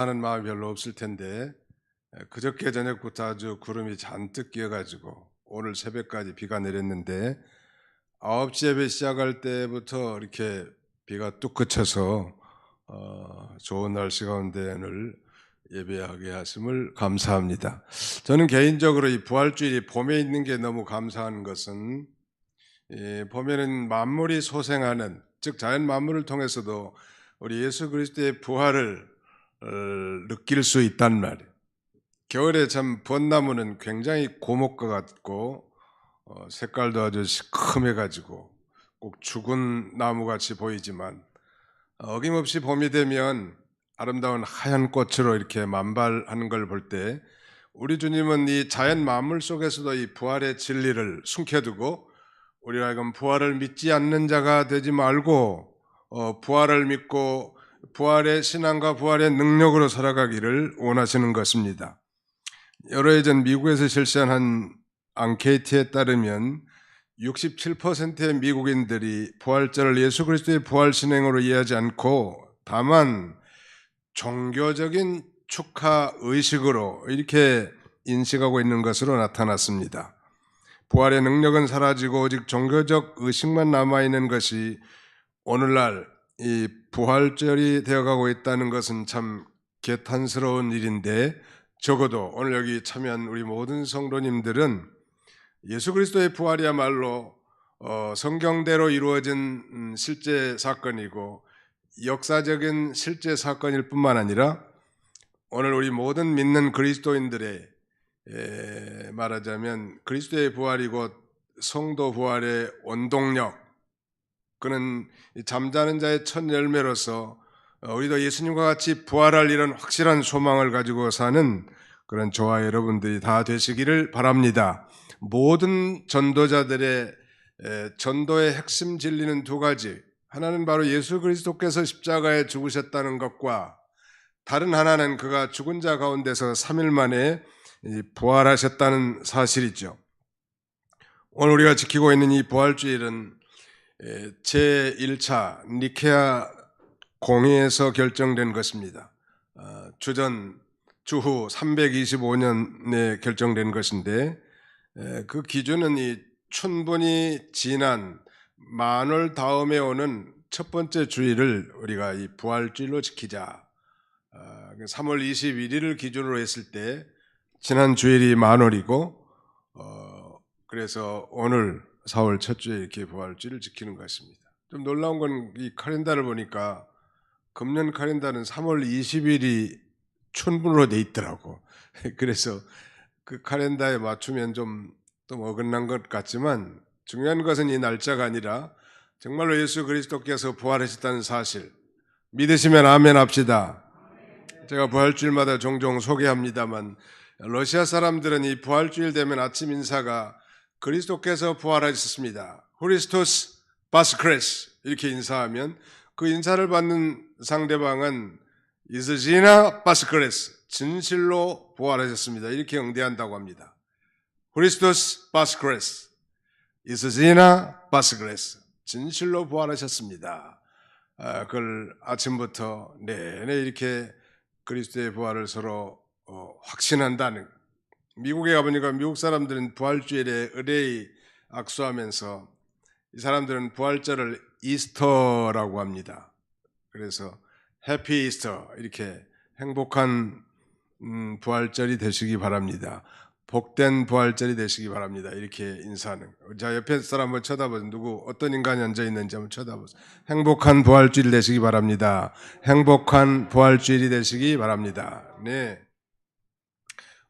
하는 마음이 별로 없을 텐데 그저께 저녁부터 아주 구름이 잔뜩 끼어가지고 오늘 새벽까지 비가 내렸는데 9시 예배 시작할 때부터 이렇게 비가 뚝 그쳐서 좋은 날씨 가운데 오늘 예배하게 하심을 감사합니다. 저는 개인적으로 이 부활주일이 봄에 있는 게 너무 감사한 것은 봄에는 만물이 소생하는, 즉 자연 만물을 통해서도 우리 예수 그리스도의 부활을 느낄 수 있단 말이에요. 겨울에 참 벚나무는 굉장히 고목과 같고 색깔도 아주 시커매가지고 꼭 죽은 나무같이 보이지만 어김없이 봄이 되면 아름다운 하얀 꽃으로 이렇게 만발하는 걸 볼 때 우리 주님은 이 자연 만물 속에서도 이 부활의 진리를 숨겨두고 우리가 하여금 부활을 믿지 않는 자가 되지 말고 부활을 믿고 부활의 신앙과 부활의 능력으로 살아가기를 원하시는 것입니다. 여러 해 전 미국에서 실시한 한 앙케이트에 따르면 67%의 미국인들이 부활절을 예수 그리스도의 부활 신행으로 이해하지 않고 다만 종교적인 축하 의식으로 이렇게 인식하고 있는 것으로 나타났습니다. 부활의 능력은 사라지고 오직 종교적 의식만 남아있는 것이 오늘날 이 부활절이 되어가고 있다는 것은 참 개탄스러운 일인데, 적어도 오늘 여기 참여한 우리 모든 성도님들은 예수 그리스도의 부활이야말로 성경대로 이루어진 실제 사건이고 역사적인 실제 사건일 뿐만 아니라 오늘 우리 모든 믿는 그리스도인들의 말하자면 그리스도의 부활이 곧 성도 부활의 원동력, 그는 잠자는 자의 첫 열매로서 우리도 예수님과 같이 부활할 이런 확실한 소망을 가지고 사는 그런 저와 여러분들이 다 되시기를 바랍니다. 모든 전도자들의 전도의 핵심 진리는 두 가지. 하나는 바로 예수 그리스도께서 십자가에 죽으셨다는 것과 다른 하나는 그가 죽은 자 가운데서 3일 만에 부활하셨다는 사실이죠. 오늘 우리가 지키고 있는 이 부활주일은 제1차 니케아 공의에서 결정된 것입니다. 주후 325년에 결정된 것인데 그 기준은 이 춘분이 지난 만월 다음에 오는 첫 번째 주일을 우리가 이 부활주일로 지키자. 3월 21일을 기준으로 했을 때 지난 주일이 만월이고 그래서 오늘 4월 첫 주에 이렇게 부활주일을 지키는 것입니다. 좀 놀라운 건 이 카렌다를 보니까 금년 카렌다는 3월 20일이 춘분으로 돼 있더라고. 그래서 그 카렌다에 맞추면 좀 어긋난 것 같지만 중요한 것은 이 날짜가 아니라 정말로 예수 그리스도께서 부활하셨다는 사실 믿으시면 아멘 합시다. 제가 부활주일마다 종종 소개합니다만 러시아 사람들은 이 부활주일 되면 아침 인사가 그리스도께서 부활하셨습니다. 후리스토스 바스크레스 이렇게 인사하면 그 인사를 받는 상대방은 이스지나 바스크레스 진실로 부활하셨습니다. 이렇게 응대한다고 합니다. 후리스토스 바스크레스 이스지나 바스크레스 진실로 부활하셨습니다. 그걸 아침부터 내내 이렇게 그리스도의 부활을 서로 확신한다는. 미국에 가보니까 미국 사람들은 부활주일에 의뢰의 악수하면서 이 사람들은 부활절을 이스터라고 합니다. 그래서 해피 이스터 이렇게 행복한 부활절이 되시기 바랍니다. 복된 부활절이 되시기 바랍니다. 이렇게 인사하는. 자, 옆에 사람 한번 쳐다보세요. 누구 어떤 인간이 앉아 있는지 한번 쳐다보세요. 행복한 부활주일 되시기 바랍니다. 행복한 부활주일이 되시기 바랍니다. 네.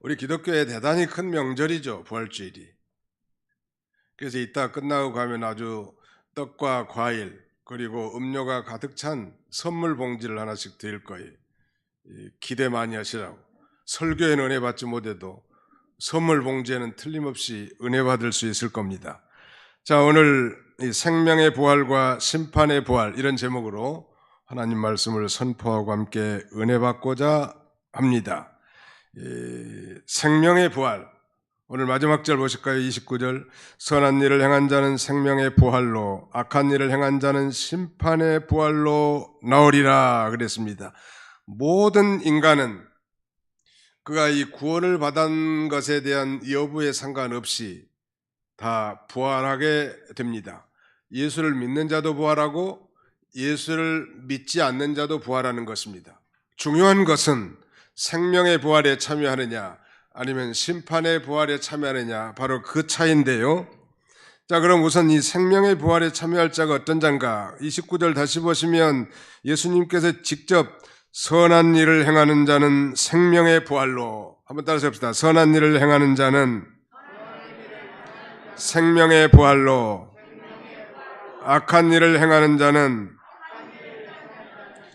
우리 기독교의 대단히 큰 명절이죠, 부활주일이. 그래서 이따 끝나고 가면 아주 떡과 과일 그리고 음료가 가득 찬 선물 봉지를 하나씩 드릴 거예요. 기대 많이 하시라고. 설교에는 은혜 받지 못해도 선물 봉지에는 틀림없이 은혜 받을 수 있을 겁니다. 자, 오늘 이 생명의 부활과 심판의 부활 이런 제목으로 하나님 말씀을 선포하고 함께 은혜 받고자 합니다. 생명의 부활, 오늘 마지막 절 보실까요? 29절. 선한 일을 행한 자는 생명의 부활로, 악한 일을 행한 자는 심판의 부활로 나오리라 그랬습니다. 모든 인간은 그가 이 구원을 받은 것에 대한 여부에 상관없이 다 부활하게 됩니다. 예수를 믿는 자도 부활하고 예수를 믿지 않는 자도 부활하는 것입니다. 중요한 것은 생명의 부활에 참여하느냐 아니면 심판의 부활에 참여하느냐, 바로 그 차이인데요. 자, 그럼 우선 이 생명의 부활에 참여할 자가 어떤 자인가? 29절 다시 보시면 예수님께서 직접 선한 일을 행하는 자는 생명의 부활로, 한번 따라서 해봅시다. 선한 일을 행하는 자는 생명의 부활로, 악한 일을 행하는 자는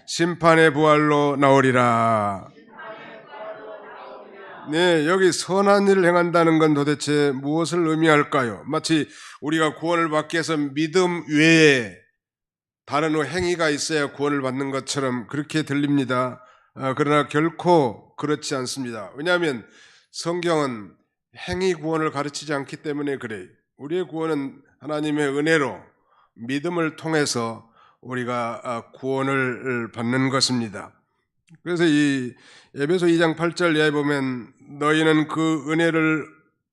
심판의 부활로 나오리라. 네, 여기 선한 일을 행한다는 건 도대체 무엇을 의미할까요? 마치 우리가 구원을 받기 위해서 믿음 외에 다른 행위가 있어야 구원을 받는 것처럼 그렇게 들립니다. 그러나 결코 그렇지 않습니다. 왜냐하면 성경은 행위 구원을 가르치지 않기 때문에 그래요. 우리의 구원은 하나님의 은혜로 믿음을 통해서 우리가 구원을 받는 것입니다. 그래서 이 에베소 2장 8절 이하에 보면 너희는 그 은혜를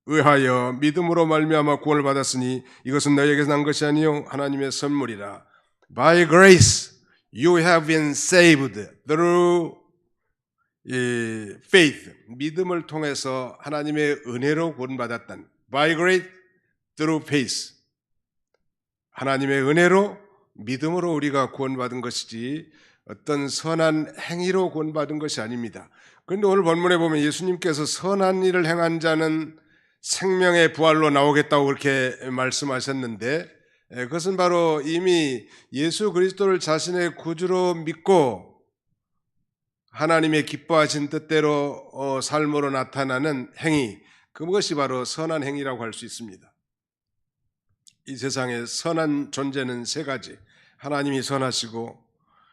의하여 믿음으로 말미암아 구원을 받았으니 이것은 너희에게서 난 것이 아니요 하나님의 선물이라. By grace you have been saved through faith. 믿음을 통해서 하나님의 은혜로 구원받았다는. By grace through faith. 하나님의 은혜로 믿음으로 우리가 구원받은 것이지 어떤 선한 행위로 구원받은 것이 아닙니다. 그런데 오늘 본문에 보면 예수님께서 선한 일을 행한 자는 생명의 부활로 나오겠다고 그렇게 말씀하셨는데, 그것은 바로 이미 예수 그리스도를 자신의 구주로 믿고 하나님의 기뻐하신 뜻대로 삶으로 나타나는 행위, 그것이 바로 선한 행위라고 할 수 있습니다. 이 세상에 선한 존재는 세 가지. 하나님이 선하시고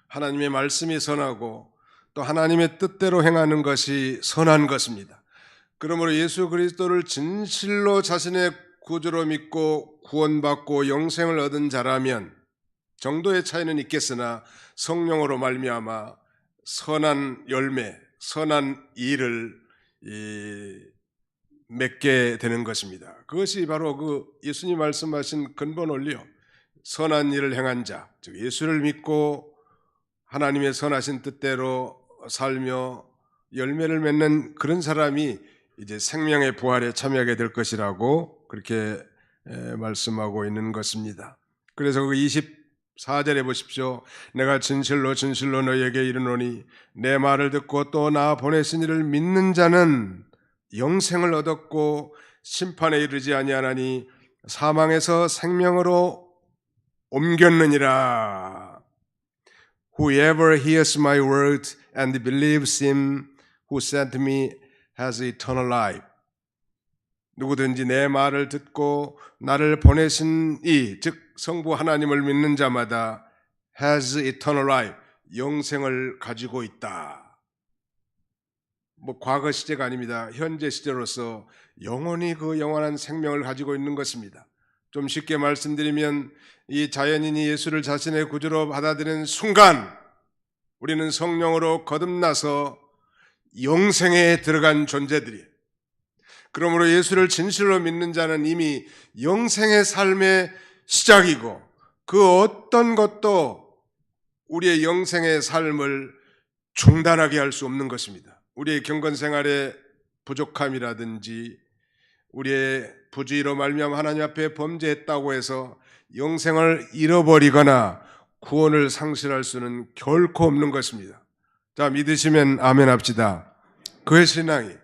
하나님의 말씀이 선하고 또 하나님의 뜻대로 행하는 것이 선한 것입니다. 그러므로 예수 그리스도를 진실로 자신의 구주로 믿고 구원받고 영생을 얻은 자라면 정도의 차이는 있겠으나 성령으로 말미암아 선한 열매, 선한 일을 맺게 되는 것입니다. 그것이 바로 그 예수님 말씀하신 근본 원리요. 선한 일을 행한 자, 즉 예수를 믿고 하나님의 선하신 뜻대로 살며 열매를 맺는 그런 사람이 이제 생명의 부활에 참여하게 될 것이라고 그렇게 말씀하고 있는 것입니다. 그래서 그 24절에 보십시오. 내가 진실로 진실로 너희에게 이르노니 내 말을 듣고 또 나 보내신 이를 믿는 자는 영생을 얻었고 심판에 이르지 아니하나니 사망에서 생명으로 옮겼느니라. Whoever hears my word and believes him who sent me has eternal life. 누구든지 내 말을 듣고 나를 보내신 이, 즉 성부 하나님을 믿는 자마다 has eternal life, 영생을 가지고 있다. 과거 시제가 아닙니다. 현재 시제로서 영원히 그 영원한 생명을 가지고 있는 것입니다. 좀 쉽게 말씀드리면 이 자연인이 예수를 자신의 구주로 받아들이는 순간 우리는 성령으로 거듭나서 영생에 들어간 존재들이에요. 그러므로 예수를 진실로 믿는 자는 이미 영생의 삶의 시작이고 그 어떤 것도 우리의 영생의 삶을 중단하게 할 수 없는 것입니다. 우리의 경건 생활의 부족함이라든지 우리의 부주의로 말미암아 하나님 앞에 범죄했다고 해서 영생을 잃어버리거나 구원을 상실할 수는 결코 없는 것입니다. 자, 믿으시면 아멘 합시다. 그의 신앙이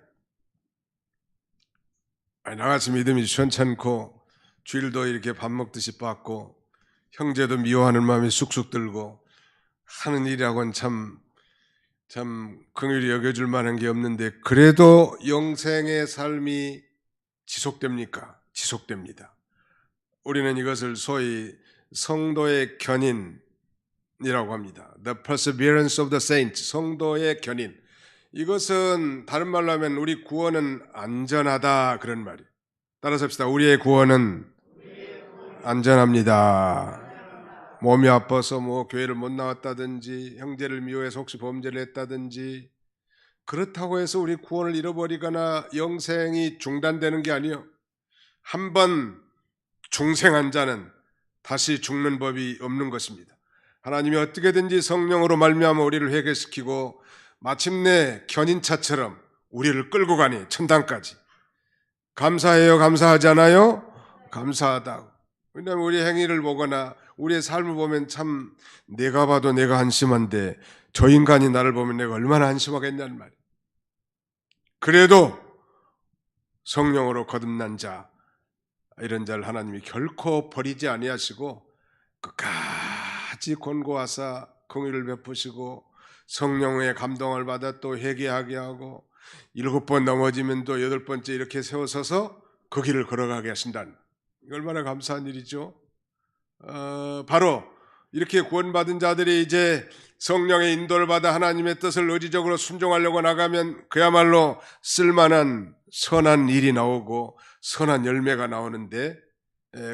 나같이 믿음이 시원찮고 주일도 이렇게 밥 먹듯이 받고 형제도 미워하는 마음이 쑥쑥 들고 하는 일이라고는 참 긍휼히 여겨줄 만한 게 없는데 그래도 영생의 삶이 지속됩니까? 지속됩니다. 우리는 이것을 소위 성도의 견인이라고 합니다. The perseverance of the saints, 성도의 견인. 이것은 다른 말로 하면 우리 구원은 안전하다 그런 말이에요. 따라서 합시다. 우리의 구원은 안전합니다. 몸이 아파서 뭐 교회를 못 나왔다든지 형제를 미워해서 혹시 범죄를 했다든지 그렇다고 해서 우리 구원을 잃어버리거나 영생이 중단되는 게 아니요. 한 번 중생한 자는 다시 죽는 법이 없는 것입니다. 하나님이 어떻게든지 성령으로 말미암아 우리를 회개시키고 마침내 견인차처럼 우리를 끌고 가니 천당까지. 감사해요? 감사하지 않아요? 감사하다고. 왜냐하면 우리 행위를 보거나 우리의 삶을 보면 참 내가 봐도 내가 한심한데 저 인간이 나를 보면 내가 얼마나 한심하겠냐는 말이에요. 그래도 성령으로 거듭난 자, 이런 자를 하나님이 결코 버리지 아니하시고 끝까지 권고하사 긍휼을 베푸시고 성령의 감동을 받아 또 회개하게 하고 7번 넘어지면 또 8번째 이렇게 세워서서 그 길을 걸어가게 하신다는, 이거 얼마나 감사한 일이죠. 바로 이렇게 구원받은 자들이 이제 성령의 인도를 받아 하나님의 뜻을 의지적으로 순종하려고 나가면 그야말로 쓸만한 선한 일이 나오고 선한 열매가 나오는데,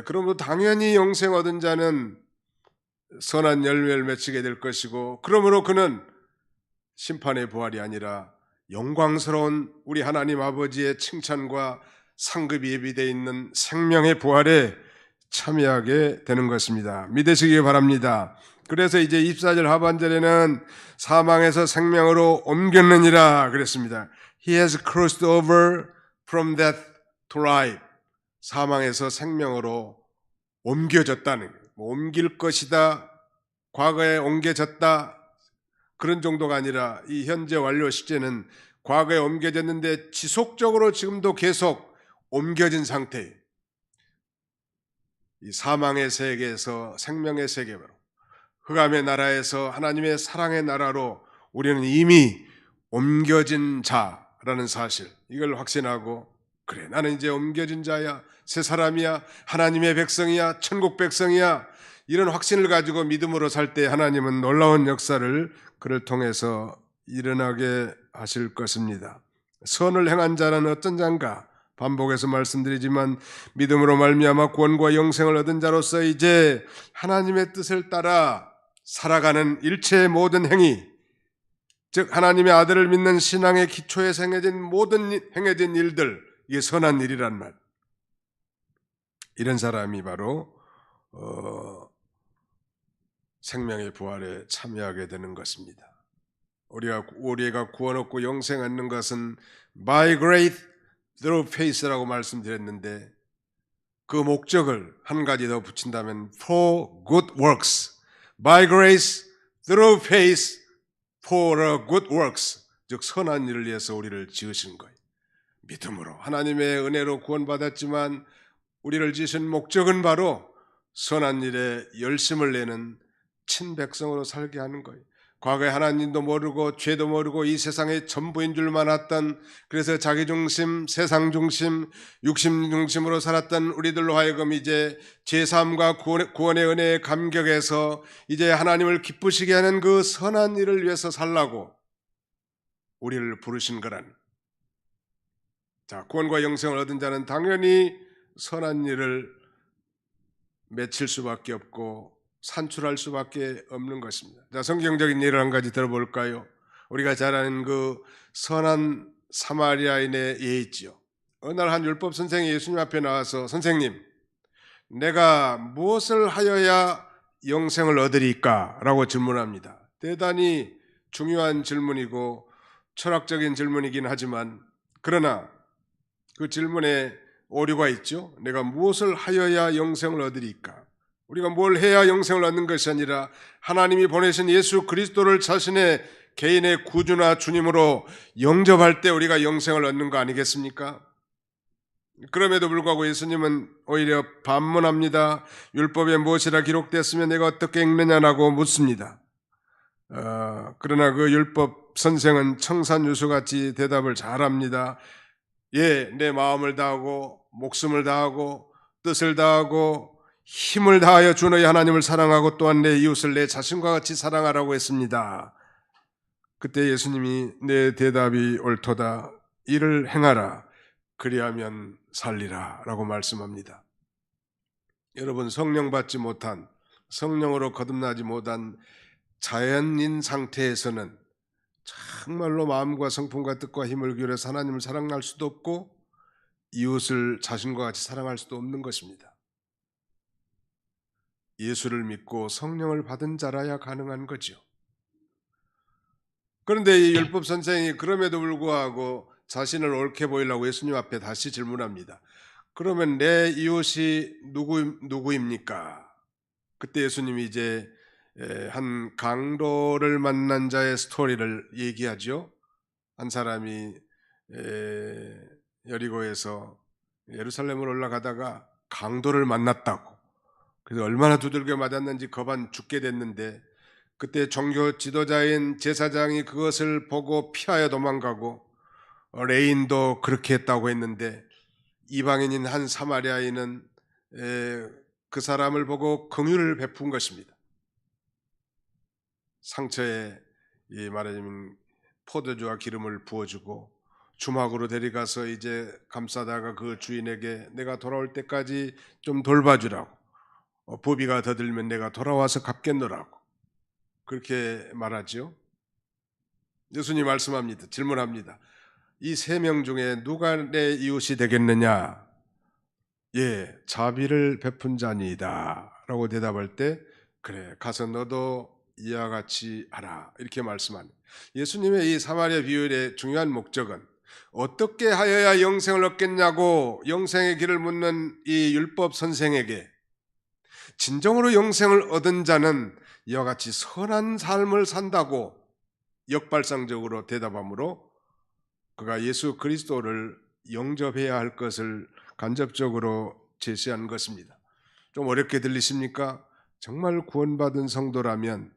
그러므로 당연히 영생 얻은 자는 선한 열매를 맺히게 될 것이고, 그러므로 그는 심판의 부활이 아니라 영광스러운 우리 하나님 아버지의 칭찬과 상급이 예비되어 있는 생명의 부활에 참여하게 되는 것입니다. 믿으시기 바랍니다. 그래서 이제 24절 하반절에는 사망에서 생명으로 옮겼느니라 그랬습니다. He has crossed over from death to life. 사망에서 생명으로 옮겨졌다는 거예요. 옮길 것이다, 과거에 옮겨졌다, 그런 정도가 아니라 이 현재 완료 시제는 과거에 옮겨졌는데 지속적으로 지금도 계속 옮겨진 상태예요. 이 사망의 세계에서 생명의 세계로, 흑암의 나라에서 하나님의 사랑의 나라로 우리는 이미 옮겨진 자라는 사실, 이걸 확신하고, 그래 나는 이제 옮겨진 자야, 새 사람이야, 하나님의 백성이야, 천국 백성이야, 이런 확신을 가지고 믿음으로 살 때 하나님은 놀라운 역사를 그를 통해서 일어나게 하실 것입니다. 선을 행한 자는 어떤 자인가? 반복해서 말씀드리지만 믿음으로 말미암아 구원과 영생을 얻은 자로서 이제 하나님의 뜻을 따라 살아가는 일체의 모든 행위, 즉 하나님의 아들을 믿는 신앙의 기초에 행해진 일들, 이게 선한 일이란 말. 이런 사람이 바로 생명의 부활에 참여하게 되는 것입니다. 우리가 구원 얻고 영생 얻는 것은 by grace through faith라고 말씀드렸는데, 그 목적을 한 가지 더 붙인다면 for good works, by grace through faith for a good works, 즉 선한 일을 위해서 우리를 지으신 거예요. 믿음으로 하나님의 은혜로 구원받았지만 우리를 지으신 목적은 바로 선한 일에 열심을 내는 친백성으로 살게 하는 거예요. 과거에 하나님도 모르고 죄도 모르고 이 세상의 전부인 줄만 알았던, 그래서 자기중심, 세상중심, 육심중심으로 살았던 우리들로 하여금 이제 죄사함과 구원의 은혜에 감격해서 이제 하나님을 기쁘시게 하는 그 선한 일을 위해서 살라고 우리를 부르신 거란. 자, 구원과 영생을 얻은 자는 당연히 선한 일을 맺힐 수밖에 없고 산출할 수밖에 없는 것입니다. 자, 성경적인 예를 한 가지 들어볼까요? 우리가 잘 아는 그 선한 사마리아인의 예 있지요. 어느 날 한 율법 선생이 예수님 앞에 나와서, 선생님, 내가 무엇을 하여야 영생을 얻으리까? 라고 질문합니다. 대단히 중요한 질문이고 철학적인 질문이긴 하지만, 그러나 그 질문에 오류가 있죠. 내가 무엇을 하여야 영생을 얻으리까? 우리가 뭘 해야 영생을 얻는 것이 아니라 하나님이 보내신 예수 그리스도를 자신의 개인의 구주나 주님으로 영접할 때 우리가 영생을 얻는 거 아니겠습니까? 그럼에도 불구하고 예수님은 오히려 반문합니다. 율법에 무엇이라 기록됐으면 내가 어떻게 읽느냐라고 묻습니다. 그러나 그 율법 선생은 청산유수같이 대답을 잘합니다. 예, 내 마음을 다하고 목숨을 다하고 뜻을 다하고 힘을 다하여 주 너희 하나님을 사랑하고 또한 내 이웃을 내 자신과 같이 사랑하라고 했습니다. 그때 예수님이 내 대답이 옳도다, 이를 행하라, 그리하면 살리라 라고 말씀합니다. 여러분, 성령 받지 못한 성령으로 거듭나지 못한 자연인 상태에서는 정말로 마음과 성품과 뜻과 힘을 기울여서 하나님을 사랑할 수도 없고 이웃을 자신과 같이 사랑할 수도 없는 것입니다. 예수를 믿고 성령을 받은 자라야 가능한 거죠. 그런데 이 율법 선생이 그럼에도 불구하고 자신을 옳게 보이려고 예수님 앞에 다시 질문합니다. 그러면 내 이웃이 누구입니까? 그때 예수님이 이제 한 강도를 만난 자의 스토리를 얘기하죠. 한 사람이 여리고에서 예루살렘으로 올라가다가 강도를 만났다고. 그래서 얼마나 두들겨 맞았는지 거반 죽게 됐는데 그때 종교 지도자인 제사장이 그것을 보고 피하여 도망가고 레인도 그렇게 했다고 했는데 이방인인 한 사마리아인은 그 사람을 보고 긍휼을 베푼 것입니다. 상처에 말하자면 포도주와 기름을 부어주고 주막으로 데려가서 이제 감싸다가 그 주인에게 내가 돌아올 때까지 좀 돌봐주라고, 부비가 더 들면 내가 돌아와서 갚겠노라고 그렇게 말하죠. 예수님 말씀합니다. 질문합니다. 이 세 명 중에 누가 내 이웃이 되겠느냐? 예, 자비를 베푼 자니이다 라고 대답할 때 그래 가서 너도 이와 같이 하라 이렇게 말씀합니다. 예수님의 이 사마리아 비유의 중요한 목적은 어떻게 하여야 영생을 얻겠냐고 영생의 길을 묻는 이 율법 선생에게 진정으로 영생을 얻은 자는 이와 같이 선한 삶을 산다고 역발상적으로 대답하므로 그가 예수 그리스도를 영접해야 할 것을 간접적으로 제시한 것입니다. 좀 어렵게 들리십니까? 정말 구원받은 성도라면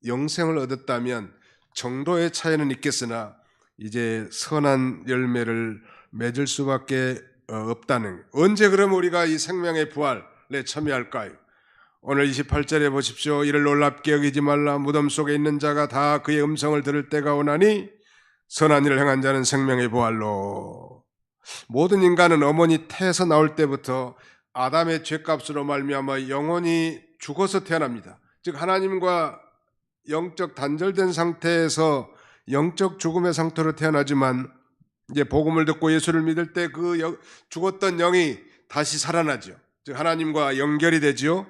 영생을 얻었다면 정도의 차이는 있겠으나 이제 선한 열매를 맺을 수밖에 없다는, 언제 그럼 우리가 이 생명의 부활에 참여할까요? 오늘 28절에 보십시오. 이를 놀랍게 여기지 말라. 무덤 속에 있는 자가 다 그의 음성을 들을 때가 오나니 선한 일을 행한 자는 생명의 부활로. 모든 인간은 어머니 태에서 나올 때부터 아담의 죄값으로 말미암아 영원히 죽어서 태어납니다. 즉 하나님과 영적 단절된 상태에서 영적 죽음의 상태로 태어나지만 이제 복음을 듣고 예수를 믿을 때 그 죽었던 영이 다시 살아나죠. 즉 하나님과 연결이 되지요.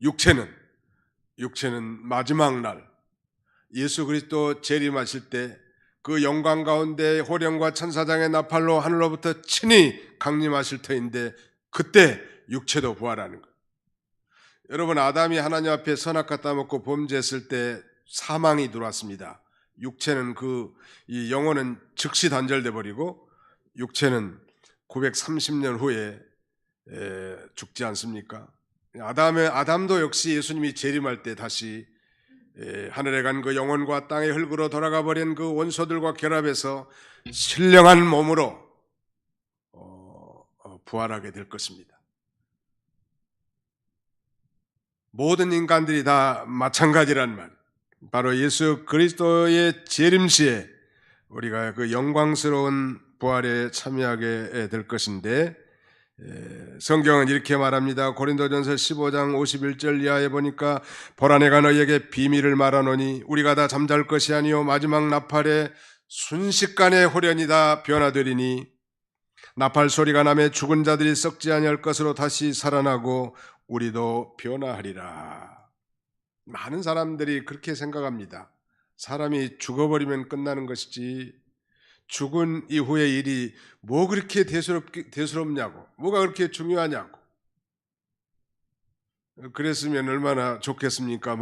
육체는 마지막 날 예수 그리스도 재림하실 때 그 영광 가운데 호령과 천사장의 나팔로 하늘로부터 친히 강림하실 터인데 그때 육체도 부활하는 거예요. 여러분 아담이 하나님 앞에 선악과 따먹고 범죄했을 때 사망이 들어왔습니다. 육체는 이 영혼은 즉시 단절돼 버리고 육체는 930년 후에 죽지 않습니까? 아담도 역시 예수님이 재림할 때 다시 하늘에 간 그 영혼과 땅의 흙으로 돌아가 버린 그 원소들과 결합해서 신령한 몸으로 부활하게 될 것입니다. 모든 인간들이 다 마찬가지란 말. 바로 예수 그리스도의 재림시에 우리가 그 영광스러운 부활에 참여하게 될 것인데 성경은 이렇게 말합니다. 고린도전서 15장 51절 이하에 보니까 보라 내가 너희에게 비밀을 말하노니 우리가 다 잠잘 것이 아니요 마지막 나팔에 순식간에 호련히 다 변화되리니 나팔 소리가 나매 죽은 자들이 썩지 아니할 것으로 다시 살아나고 우리도 변화하리라. 많은 사람들이 그렇게 생각합니다. 사람이 죽어버리면 끝나는 것이지 죽은 이후의 일이 뭐 그렇게 대수롭냐고, 뭐가 그렇게 중요하냐고. 그랬으면 얼마나 좋겠습니까?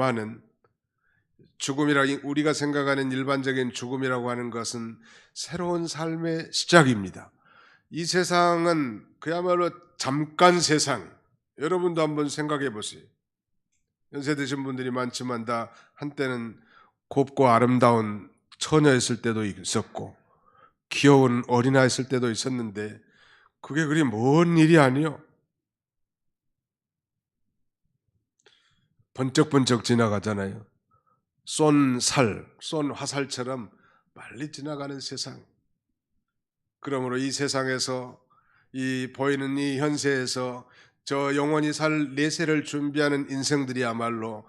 우리가 생각하는 일반적인 죽음이라고 하는 것은 새로운 삶의 시작입니다. 이 세상은 그야말로 잠깐 세상. 여러분도 한번 생각해 보세요. 연세 드신 분들이 많지만 다 한때는 곱고 아름다운 처녀였을 때도 있었고 귀여운 어린아이였을 때도 있었는데 그게 그리 먼 일이 아니요. 번쩍번쩍 지나가잖아요. 쏜 화살처럼 빨리 지나가는 세상. 그러므로 이 세상에서 이 보이는 이 현세에서 저 영원히 살 내세를 준비하는 인생들이야말로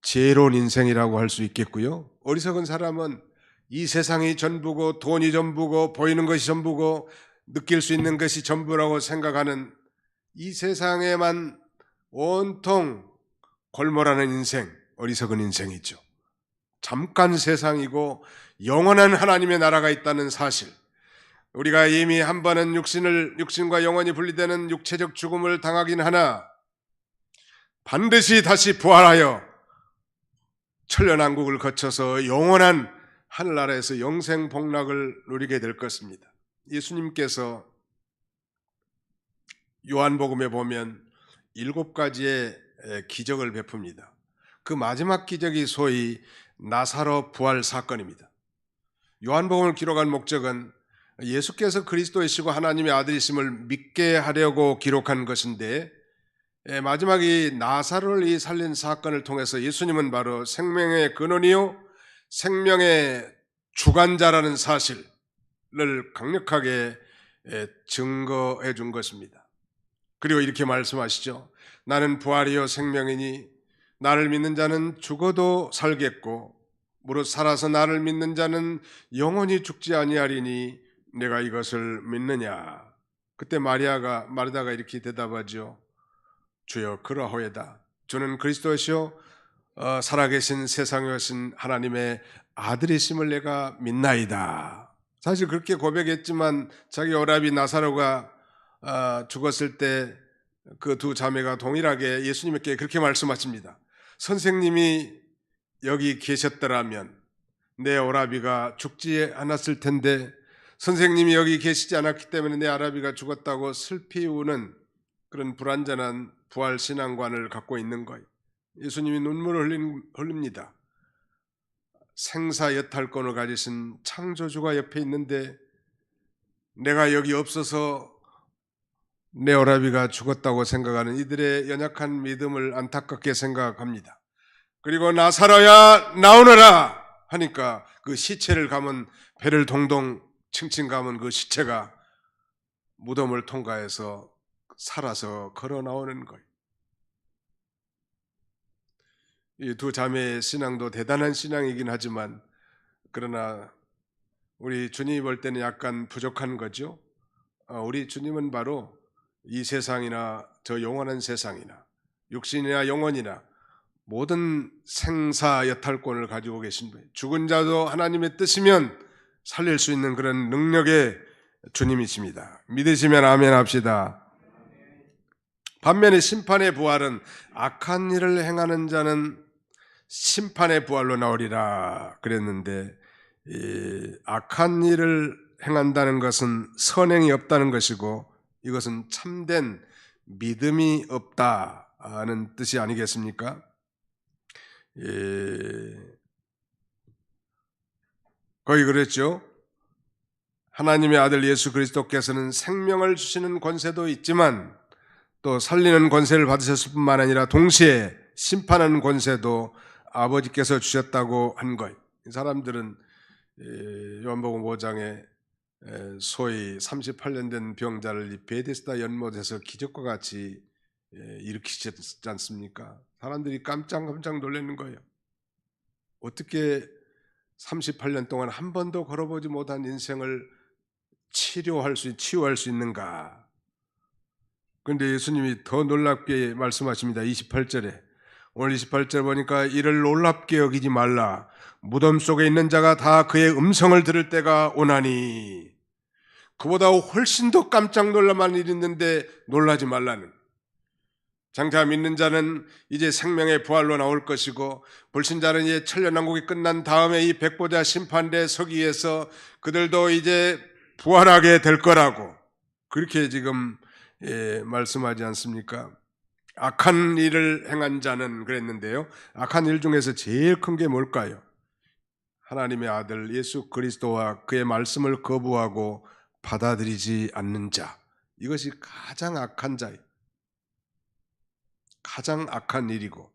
지혜로운 인생이라고 할 수 있겠고요. 어리석은 사람은 이 세상이 전부고 돈이 전부고 보이는 것이 전부고 느낄 수 있는 것이 전부라고 생각하는 이 세상에만 온통 골몰하는 인생, 어리석은 인생이죠. 잠깐 세상이고 영원한 하나님의 나라가 있다는 사실, 우리가 이미 한 번은 육신과 영혼이 분리되는 육체적 죽음을 당하긴 하나 반드시 다시 부활하여 천년왕국을 거쳐서 영원한 하늘나라에서 영생 복락을 누리게 될 것입니다. 예수님께서 요한복음에 보면 7가지의 기적을 베풉니다. 그 마지막 기적이 소위 나사로 부활 사건입니다. 요한복음을 기록한 목적은 예수께서 그리스도이시고 하나님의 아들이심을 믿게 하려고 기록한 것인데, 마지막 이 나사로를 살린 사건을 통해서 예수님은 바로 생명의 근원이요 생명의 주관자라는 사실을 강력하게 증거해 준 것입니다. 그리고 이렇게 말씀하시죠. 나는 부활이요 생명이니 나를 믿는 자는 죽어도 살겠고 무릇 살아서 나를 믿는 자는 영원히 죽지 아니하리니 내가 이것을 믿느냐. 그때 마르다가 이렇게 대답하죠. 주여 그러하오이다. 주는 그리스도시요 살아계신 세상에 오신 하나님의 아들이심을 내가 믿나이다. 사실 그렇게 고백했지만 자기 오라비 나사로가 죽었을 때 그 두 자매가 동일하게 예수님께 그렇게 말씀하십니다. 선생님이 여기 계셨더라면 내 오라비가 죽지 않았을 텐데 선생님이 여기 계시지 않았기 때문에 내 오라비가 죽었다고 슬피 우는 그런 불완전한 부활 신앙관을 갖고 있는 거예요. 예수님이 눈물을 흘립니다. 생사 여탈권을 가지신 창조주가 옆에 있는데 내가 여기 없어서 내 오라비가 죽었다고 생각하는 이들의 연약한 믿음을 안타깝게 생각합니다. 그리고 나사로야 나오너라 하니까 그 시체를 감은 배를 동동 칭칭 감은 그 시체가 무덤을 통과해서 살아서 걸어 나오는 거예요. 이 두 자매의 신앙도 대단한 신앙이긴 하지만 그러나 우리 주님이 볼 때는 약간 부족한 거죠. 우리 주님은 바로 이 세상이나 저 영원한 세상이나 육신이나 영혼이나 모든 생사 여탈권을 가지고 계신 분이에요. 죽은 자도 하나님의 뜻이면 살릴 수 있는 그런 능력의 주님이십니다. 믿으시면 아멘 합시다. 반면에 심판의 부활은 악한 일을 행하는 자는 심판의 부활로 나오리라 그랬는데, 악한 일을 행한다는 것은 선행이 없다는 것이고 이것은 참된 믿음이 없다는 뜻이 아니겠습니까? 거기 그랬죠. 하나님의 아들 예수 그리스도께서는 생명을 주시는 권세도 있지만 또 살리는 권세를 받으셨을 뿐만 아니라 동시에 심판하는 권세도 아버지께서 주셨다고 한 거예요. 사람들은 요한복음 5장에 소위 38년 된 병자를 이 베데스다 연못에서 기적과 같이 일으키셨지 않습니까? 사람들이 깜짝 놀라는 거예요. 어떻게 38년 동안 한 번도 걸어보지 못한 인생을 치유할 수 있는가? 그런데 예수님이 더 놀랍게 말씀하십니다. 28절에 오늘 28절 보니까 이를 놀랍게 여기지 말라. 무덤 속에 있는 자가 다 그의 음성을 들을 때가 오나니. 그보다 훨씬 더 깜짝 놀랄 일이 있는데 놀라지 말라는. 장차 믿는 자는 이제 생명의 부활로 나올 것이고 불신자는 이제 천년왕국이 끝난 다음에 이 백보자 심판대에 서기 위해서 그들도 이제 부활하게 될 거라고 그렇게 지금 말씀하지 않습니까? 악한 일을 행한 자는 그랬는데요. 악한 일 중에서 제일 큰 게 뭘까요? 하나님의 아들 예수 그리스도와 그의 말씀을 거부하고 받아들이지 않는 자. 이것이 가장 악한 자예요. 가장 악한 일이고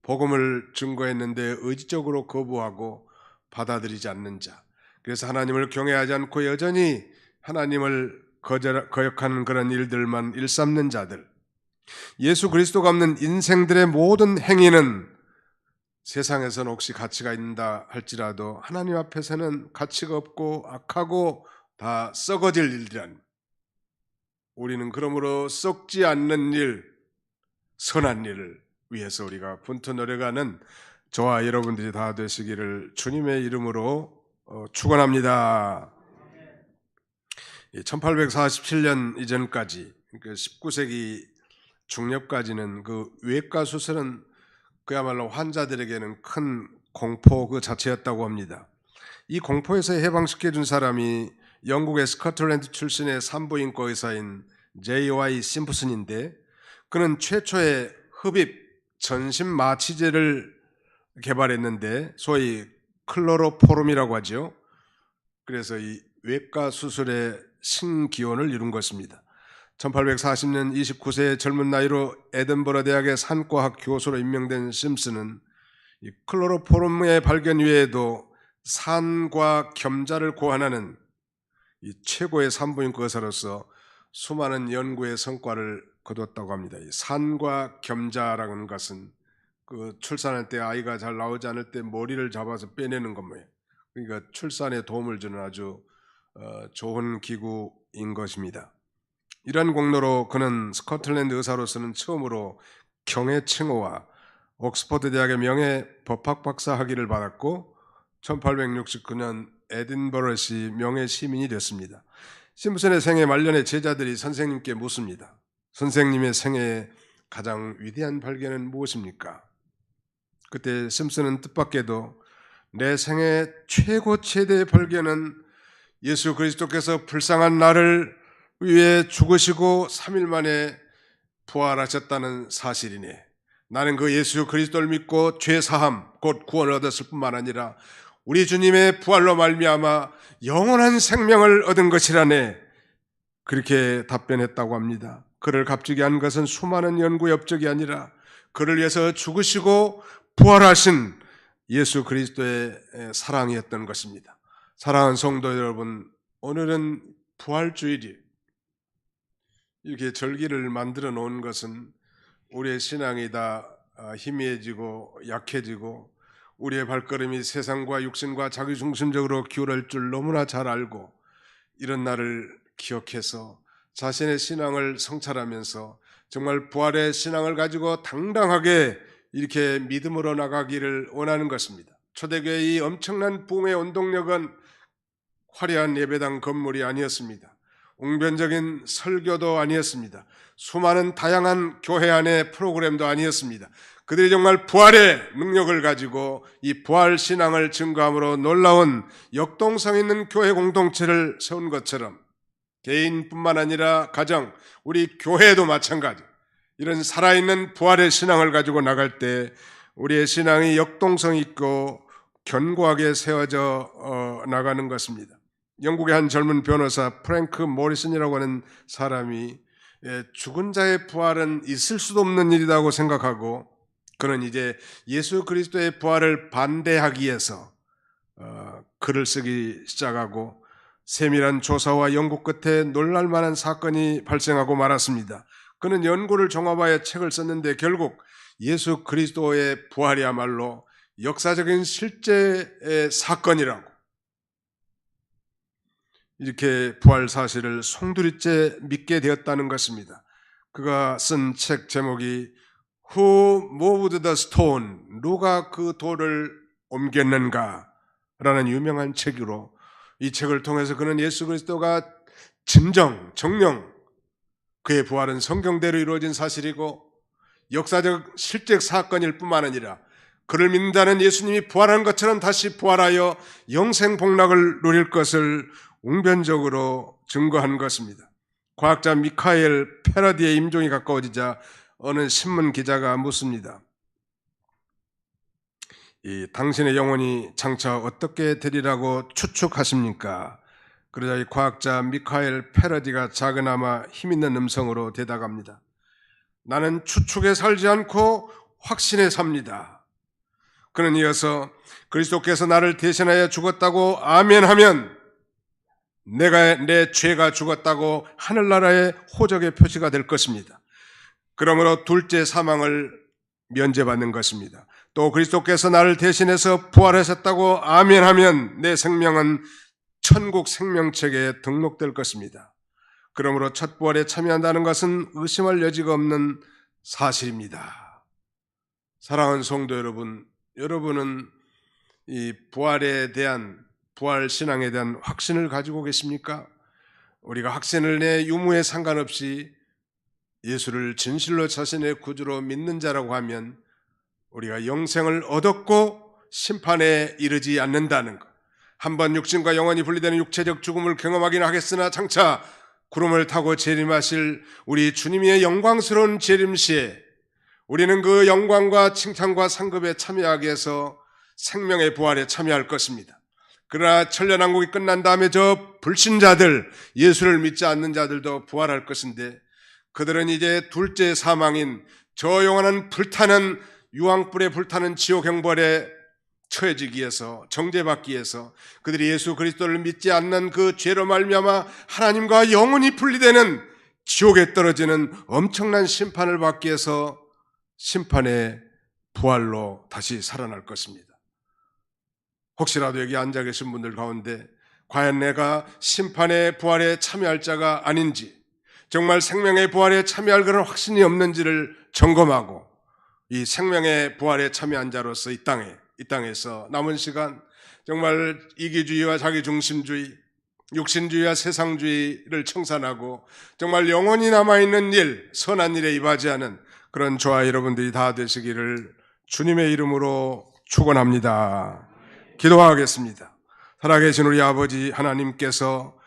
복음을 증거했는데 의지적으로 거부하고 받아들이지 않는 자. 그래서 하나님을 경외하지 않고 여전히 하나님을 거역하는 그런 일들만 일삼는 자들. 예수 그리스도가 없는 인생들의 모든 행위는 세상에서는 혹시 가치가 있다 할지라도 하나님 앞에서는 가치가 없고 악하고 다 썩어질 일이란, 우리는 그러므로 썩지 않는 일, 선한 일을 위해서 우리가 분투 노력하는 저와 여러분들이 다 되시기를 주님의 이름으로 축원합니다. 1847년 이전까지, 그러니까 19세기 중엽까지는 그 외과 수술은 그야말로 환자들에게는 큰 공포 그 자체였다고 합니다. 이 공포에서 해방시켜 준 사람이 영국의 스코틀랜드 출신의 산부인과 의사인 J.Y. 심프슨인데, 그는 최초의 흡입 전신마취제를 개발했는데 소위 클로로포름이라고 하죠. 그래서 이 외과 수술의 신기원을 이룬 것입니다. 1840년 29세의 젊은 나이로 에든버러 대학의 산과학 교수로 임명된 심슨은 이 클로로포름의 발견 외에도 산과 겸자를 고안하는 이 최고의 산부인과 의사로서 수많은 연구의 성과를 거뒀다고 합니다. 이 산과 겸자라는 것은 그 출산할 때 아이가 잘 나오지 않을 때 머리를 잡아서 빼내는 겁니다. 그러니까 출산에 도움을 주는 아주 좋은 기구인 것입니다. 이런 공로로 그는 스코틀랜드 의사로서는 처음으로 경의 칭호와 옥스퍼드 대학의 명예 법학 박사 학위를 받았고 1869년 에딘버러시 명예 시민이 됐습니다. 심슨의 생애 말년에 제자들이 선생님께 묻습니다. 선생님의 생애의 가장 위대한 발견은 무엇입니까? 그때 심슨은 뜻밖에도 내 생애 최고 최대의 발견은 예수 그리스도께서 불쌍한 나를 위해 죽으시고 3일 만에 부활하셨다는 사실이네. 나는 그 예수 그리스도를 믿고 죄 사함 곧 구원을 얻었을 뿐만 아니라 우리 주님의 부활로 말미암아 영원한 생명을 얻은 것이라네. 그렇게 답변했다고 합니다. 그를 값지게 한 것은 수많은 연구의 업적이 아니라 그를 위해서 죽으시고 부활하신 예수 그리스도의 사랑이었던 것입니다. 사랑하는 성도 여러분, 오늘은 부활주일이 이렇게 절기를 만들어 놓은 것은 우리의 신앙이 다 희미해지고 약해지고 우리의 발걸음이 세상과 육신과 자기중심적으로 기울을 줄 너무나 잘 알고 이런 날을 기억해서 자신의 신앙을 성찰하면서 정말 부활의 신앙을 가지고 당당하게 이렇게 믿음으로 나가기를 원하는 것입니다. 초대교회의 이 엄청난 붐의 원동력은 화려한 예배당 건물이 아니었습니다. 웅변적인 설교도 아니었습니다. 수많은 다양한 교회 안의 프로그램도 아니었습니다. 그들이 정말 부활의 능력을 가지고 이 부활 신앙을 증거함으로 놀라운 역동성 있는 교회 공동체를 세운 것처럼 개인뿐만 아니라 가정, 우리 교회도 마찬가지, 이런 살아있는 부활의 신앙을 가지고 나갈 때 우리의 신앙이 역동성 있고 견고하게 세워져 나가는 것입니다. 영국의 한 젊은 변호사 프랭크 모리슨이라고 하는 사람이 죽은 자의 부활은 있을 수도 없는 일이라고 생각하고 그는 이제 예수 그리스도의 부활을 반대하기 위해서 글을 쓰기 시작하고 세밀한 조사와 연구 끝에 놀랄만한 사건이 발생하고 말았습니다. 그는 연구를 종합하여 책을 썼는데 결국 예수 그리스도의 부활이야말로 역사적인 실제의 사건이라고, 이렇게 부활 사실을 송두리째 믿게 되었다는 것입니다. 그가 쓴 책 제목이 Who Moved the Stone? 누가 그 돌을 옮겼는가? 라는 유명한 책으로, 이 책을 통해서 그는 예수 그리스도가 정령 그의 부활은 성경대로 이루어진 사실이고 역사적 실제 사건일 뿐만 아니라 그를 믿는다는 예수님이 부활한 것처럼 다시 부활하여 영생 복락을 누릴 것을 웅변적으로 증거한 것입니다. 과학자 미카엘 페라디의 임종이 가까워지자 어느 신문 기자가 묻습니다. 당신의 영혼이 장차 어떻게 되리라고 추측하십니까? 그러자 이 과학자 미카엘 페라디가 작은아마 힘있는 음성으로 대답합니다. 나는 추측에 살지 않고 확신에 삽니다. 그는 이어서 그리스도께서 나를 대신하여 죽었다고 아멘하면 내 죄가 죽었다고 하늘나라의 호적의 표시가 될 것입니다. 그러므로 둘째 사망을 면제받는 것입니다. 또 그리스도께서 나를 대신해서 부활하셨다고 아멘하면 내 생명은 천국 생명책에 등록될 것입니다. 그러므로 첫 부활에 참여한다는 것은 의심할 여지가 없는 사실입니다. 사랑하는 성도 여러분, 여러분은 이 부활에 대한, 부활 신앙에 대한 확신을 가지고 계십니까? 우리가 확신을 내 유무에 상관없이 예수를 진실로 자신의 구주로 믿는 자라고 하면 우리가 영생을 얻었고 심판에 이르지 않는다는 것. 한번 육신과 영혼이 분리되는 육체적 죽음을 경험하긴 하겠으나 장차 구름을 타고 재림하실 우리 주님의 영광스러운 재림 시에 우리는 그 영광과 칭찬과 상급에 참여하기 위해서 생명의 부활에 참여할 것입니다. 그러나 천년왕국이 끝난 다음에 저 불신자들, 예수를 믿지 않는 자들도 부활할 것인데 그들은 이제 둘째 사망인 저 영원한 불타는 유황불에 불타는 지옥 형벌에 처해지기 위해서, 정죄받기 위해서 그들이 예수 그리스도를 믿지 않는 그 죄로 말미암아 하나님과 영원히 분리되는 지옥에 떨어지는 엄청난 심판을 받기 위해서 심판의 부활로 다시 살아날 것입니다. 혹시라도 여기 앉아 계신 분들 가운데 과연 내가 심판의 부활에 참여할 자가 아닌지, 정말 생명의 부활에 참여할 그런 확신이 없는지를 점검하고 이 생명의 부활에 참여한 자로서 이 땅에서 남은 시간 정말 이기주의와 자기중심주의, 육신주의와 세상주의를 청산하고 정말 영원히 남아있는 일, 선한 일에 임하지하는 그런 저와 여러분들이 다 되시기를 주님의 이름으로 축원합니다. 기도하겠습니다. 살아계신 우리 아버지 하나님께서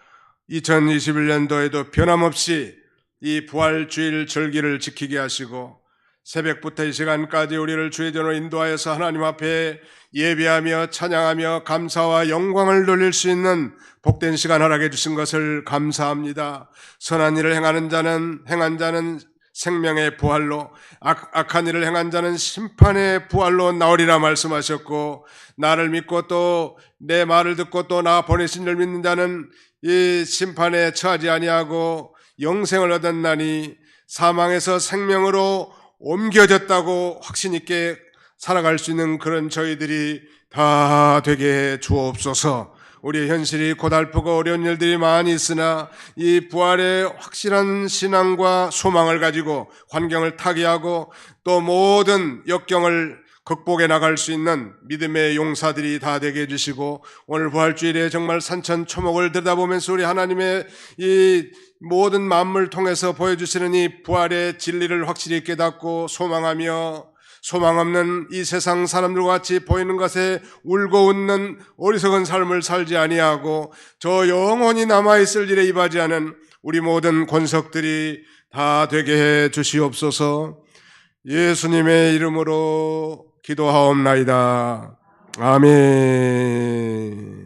2021년도에도 변함없이 이 부활주일 절기를 지키게 하시고 새벽부터 이 시간까지 우리를 주의 전으로 인도하여서 하나님 앞에 예배하며 찬양하며 감사와 영광을 돌릴 수 있는 복된 시간 허락해 주신 것을 감사합니다. 선한 일을 행한 자는 생명의 부활로, 악한 일을 행한 자는 심판의 부활로 나오리라 말씀하셨고, 나를 믿고 또 내 말을 듣고 또 나 보내신 줄 믿는 자는 이 심판에 처하지 아니하고 영생을 얻었나니 사망에서 생명으로 옮겨졌다고 확신 있게 살아갈 수 있는 그런 저희들이 다 되게 해 주옵소서. 우리의 현실이 고달프고 어려운 일들이 많이 있으나 이 부활의 확실한 신앙과 소망을 가지고 환경을 타개하고 또 모든 역경을 극복해 나갈 수 있는 믿음의 용사들이 다 되게 해주시고, 오늘 부활주일에 정말 산천초목을 들여다보면서 우리 하나님의 이 모든 만물을 통해서 보여주시는 이 부활의 진리를 확실히 깨닫고 소망하며, 소망 없는 이 세상 사람들과 같이 보이는 것에 울고 웃는 어리석은 삶을 살지 아니하고 저 영원히 남아있을 일에 임하지 않은 우리 모든 권석들이 다 되게 해 주시옵소서. 예수님의 이름으로 기도하옵나이다. 아멘.